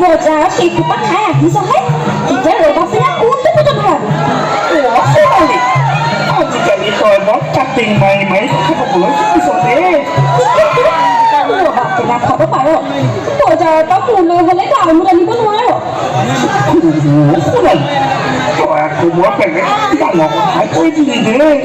বজাৰ সেই কোপা খাই আহিছহে এতিয়া ৰবা চিনা কোনটো কথা ভাল আজিকালি তই বৰ কাটিং মাৰি মাৰি কথা ক'বলৈ শিকিছ দেই ৰবা চিনা খাব পাৰ বজাৰৰ পৰা মোলৈ হ'লে গাঁৱত আনিব নোৱাৰ শুনাই তই আকৌ বৰ বেলেগ ডাঙৰ কথাই কৈ দিলি দেই